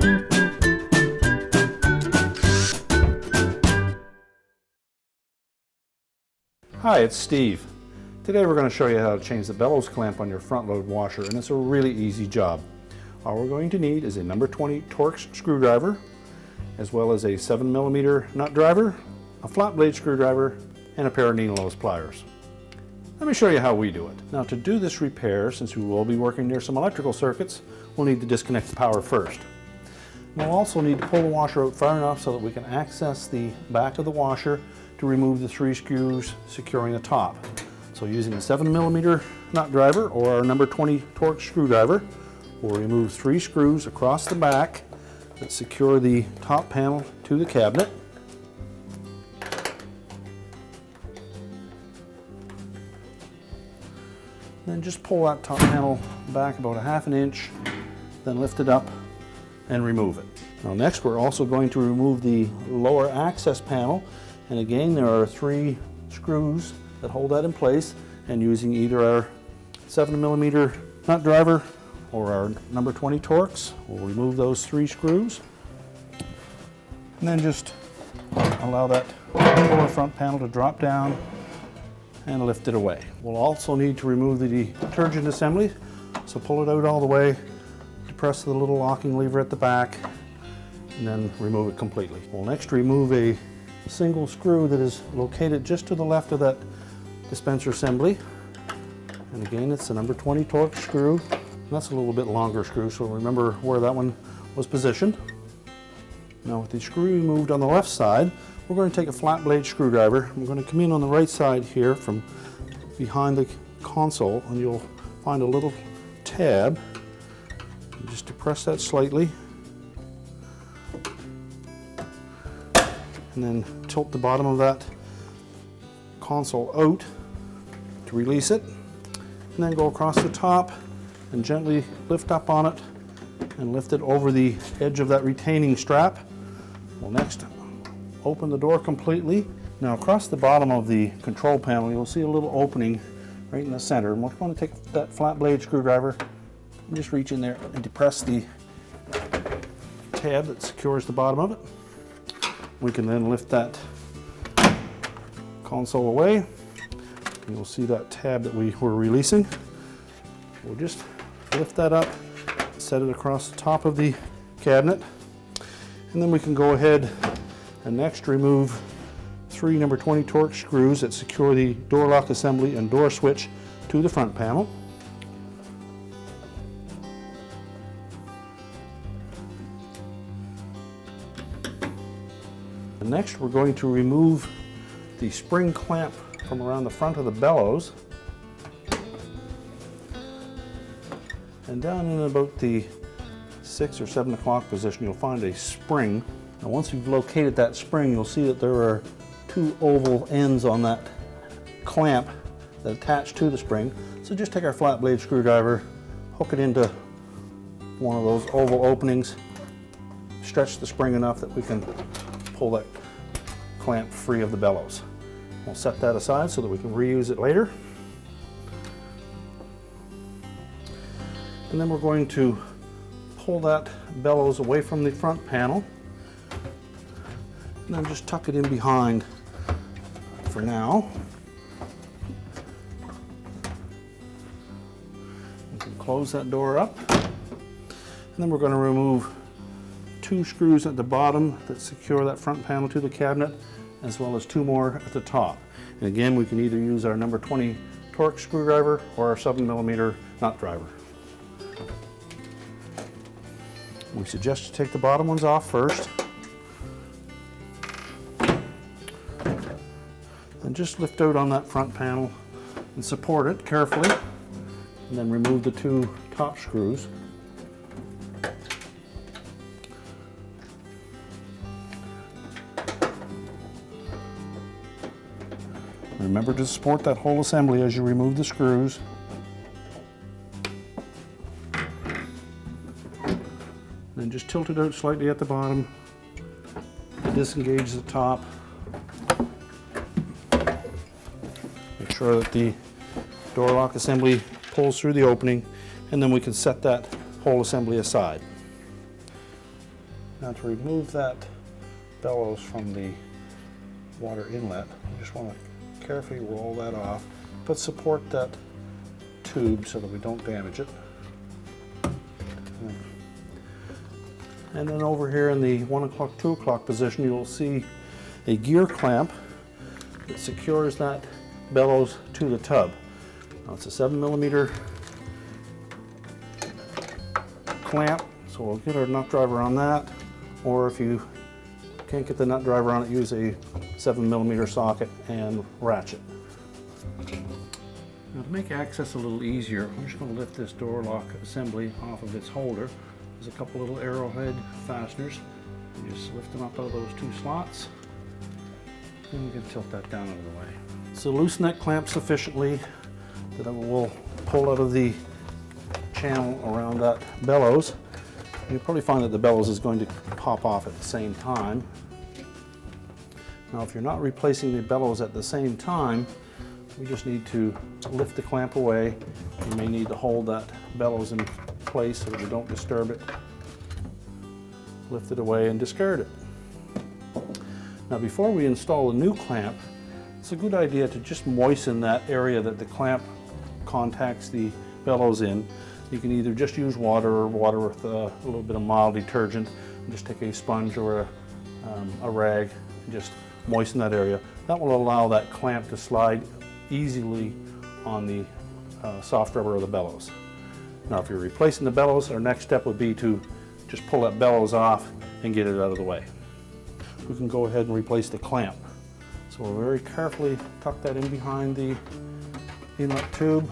Hi, it's Steve. Today we're going to show you how to change the bellows clamp on your front load washer, and it's a really easy job. All we're going to need is a number 20 Torx screwdriver, as well as a 7mm nut driver, a flat blade screwdriver, and a pair of needle nose pliers. Let me show you how we do it. Now, to do this repair, since we will be working near some electrical circuits, we'll need to disconnect the power first. We'll also need to pull the washer out far enough so that we can access the back of the washer to remove the 3 screws securing the top. So using a 7mm nut driver or our number 20 Torx screwdriver, we'll remove 3 screws across the back that secure the top panel to the cabinet. Then just pull that top panel back about 1/2 inch, then lift it up and remove it. Now next, we're also going to remove the lower access panel, and again there are 3 screws that hold that in place, and using either our 7mm nut driver or our number 20 Torx, we'll remove those 3 screws and then just allow that lower front panel to drop down and lift it away. We'll also need to remove the detergent assembly, so pull it out all the way, depress the little locking lever at the back, and then remove it completely. We'll next remove a single screw that is located just to the left of that dispenser assembly. And again, it's the number 20 Torx screw. That's a little bit longer screw, so remember where that one was positioned. Now with the screw removed on the left side, we're going to take a flat blade screwdriver. I'm going to come in on the right side here from behind the console, and you'll find a little tab. You just depress that slightly, and then tilt the bottom of that console out to release it, and then go across the top and gently lift up on it and lift it over the edge of that retaining strap. We'll next open the door completely. Now across the bottom of the control panel, you'll see a little opening right in the center, and we're going to take that flat blade screwdriver and just reach in there and depress the tab that secures the bottom of it. We can then lift that console away. You'll see that tab that we were releasing. We'll just lift that up, set it across the top of the cabinet, and then we can go ahead and next remove 3 number 20 Torx screws that secure the door lock assembly and door switch to the front panel. And next, we're going to remove the spring clamp from around the front of the bellows. And down in about the 6 or 7 o'clock position, you'll find a spring. Now once you've located that spring, you'll see that there are 2 oval ends on that clamp that attach to the spring. So just take our flat blade screwdriver, hook it into one of those oval openings, stretch the spring enough that we can pull that clamp free of the bellows. We'll set that aside so that we can reuse it later. And then we're going to pull that bellows away from the front panel and then just tuck it in behind for now. We can close that door up, and then we're going to remove 2 screws at the bottom that secure that front panel to the cabinet, as well as 2 more at the top. And again, we can either use our number 20 Torx screwdriver or our 7mm nut driver. We suggest you take the bottom ones off first, and just lift out on that front panel and support it carefully, and then remove the 2 top screws. Remember to support that whole assembly as you remove the screws. Then just tilt it out slightly at the bottom, disengage the top. Make sure that the door lock assembly pulls through the opening, and then we can set that whole assembly aside. Now to remove that bellows from the water inlet, you just want to carefully roll that off, but support that tube so that we don't damage it. And then over here in the 1 o'clock, 2 o'clock position, you'll see a gear clamp that secures that bellows to the tub. Now it's a 7mm clamp, so we'll get our nut driver on that, or if you can't get the nut driver on it, use a 7mm socket and ratchet. Now to make access a little easier, I'm just going to lift this door lock assembly off of its holder. There's a couple little arrowhead fasteners. You just lift them up out of those 2 slots, and you can tilt that down out of the way. So loosen that clamp sufficiently that it will pull out of the channel around that bellows. You'll probably find that the bellows is going to pop off at the same time. Now if you're not replacing the bellows at the same time, we just need to lift the clamp away. You may need to hold that bellows in place so that we don't disturb it. Lift it away and discard it. Now before we install a new clamp, it's a good idea to just moisten that area that the clamp contacts the bellows in. You can either just use water or water with a little bit of mild detergent, and just take a sponge or a rag and just moisten that area. That will allow that clamp to slide easily on the soft rubber of the bellows. Now if you're replacing the bellows, our next step would be to just pull that bellows off and get it out of the way. We can go ahead and replace the clamp. So we'll very carefully tuck that in behind the inlet tube,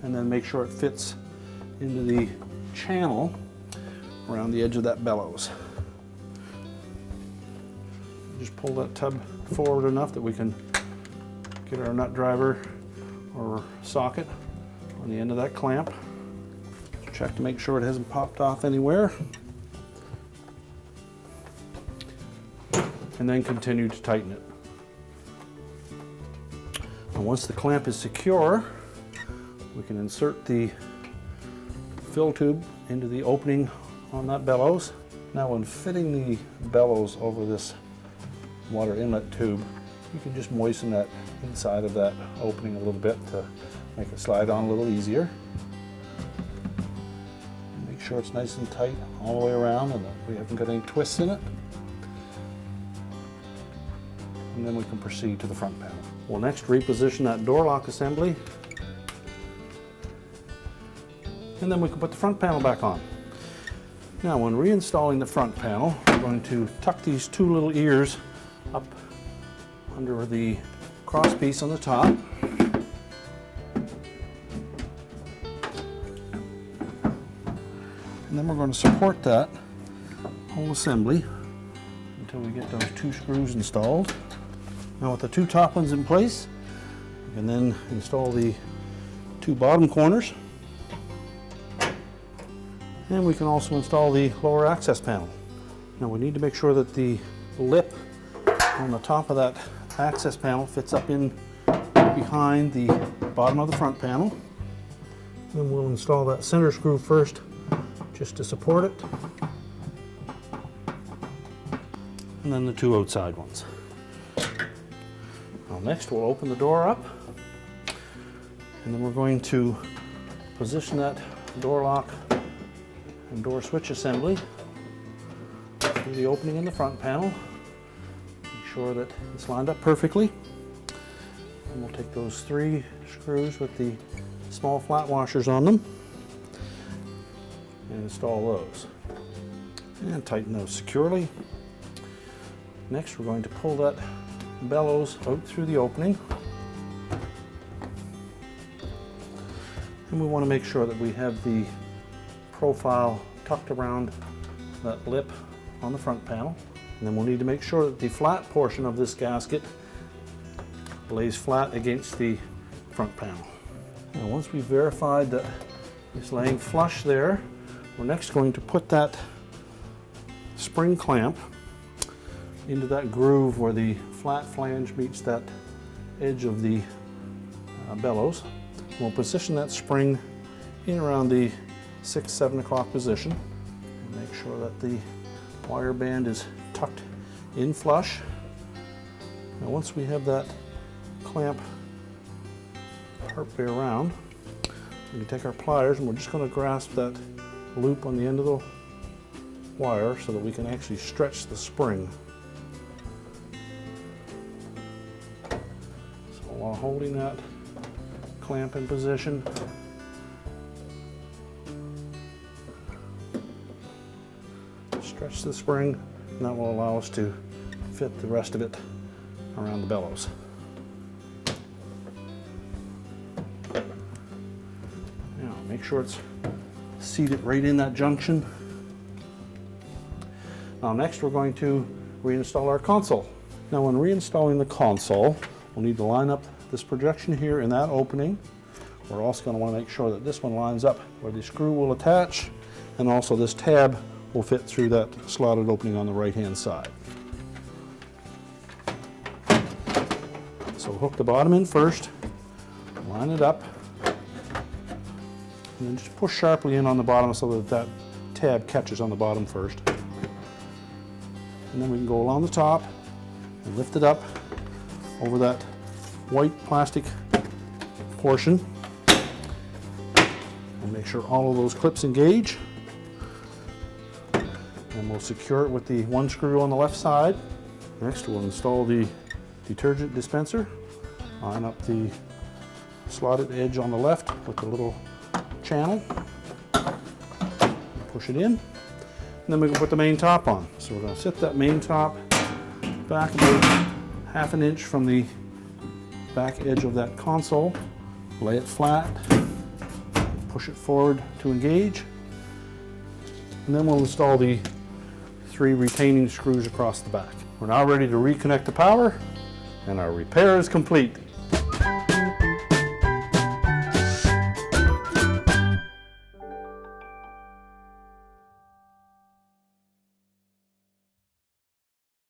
and then make sure it fits into the channel around the edge of that bellows. Just pull that tub forward enough that we can get our nut driver or socket on the end of that clamp. Check to make sure it hasn't popped off anywhere. And then continue to tighten it. And once the clamp is secure, we can insert the fill tube into the opening on that bellows. Now when fitting the bellows over this water inlet tube, you can just moisten that inside of that opening a little bit to make it slide on a little easier. Make sure it's nice and tight all the way around and that we haven't got any twists in it. And then we can proceed to the front panel. We'll next reposition that door lock assembly, and then we can put the front panel back on. Now when reinstalling the front panel, we're going to tuck these 2 little ears up under the cross piece on the top. And then we're going to support that whole assembly until we get those 2 screws installed. Now with the 2 top ones in place, we can then install the 2 bottom corners. And we can also install the lower access panel. Now we need to make sure that the lip on the top of that access panel fits up in behind the bottom of the front panel. Then we'll install that center screw first just to support it. And then the 2 outside ones. Now next we'll open the door up, and then we're going to position that door lock and door switch assembly through the opening in the front panel. Make sure that it's lined up perfectly. And we'll take those 3 screws with the small flat washers on them and install those. And tighten those securely. Next we're going to pull that bellows out through the opening. And we want to make sure that we have the profile tucked around that lip on the front panel. And then we'll need to make sure that the flat portion of this gasket lays flat against the front panel. Now once we've verified that it's laying flush there, we're next going to put that spring clamp into that groove where the flat flange meets that edge of the bellows. We'll position that spring in around the 6, 7 o'clock position and Make sure that the wire band is tucked in flush. Now once we have that clamp partway around, we can take our pliers and we're just going to grasp that loop on the end of the wire so that we can actually stretch the spring. So while holding that clamp in position, stretch the spring, and that will allow us to fit the rest of it around the bellows. Now make sure it's seated right in that junction. Now next we're going to reinstall our console. Now when reinstalling the console, we'll need to line up this projection here in that opening. We're also going to want to make sure that this one lines up where the screw will attach, and also this tab will fit through that slotted opening on the right hand side. So hook the bottom in first, line it up, and then just push sharply in on the bottom so that that tab catches on the bottom first. And then we can go along the top and lift it up over that white plastic portion and make sure all of those clips engage. And we'll secure it with the one screw on the left side. Next we'll install the detergent dispenser. Line up the slotted edge on the left with the little channel. Push it in. And then we can put the main top on. So we're going to set that main top back about ½ an inch from the back edge of that console. Lay it flat. Push it forward to engage. And then we'll install the 3 retaining screws across the back. We're now ready to reconnect the power, and our repair is complete.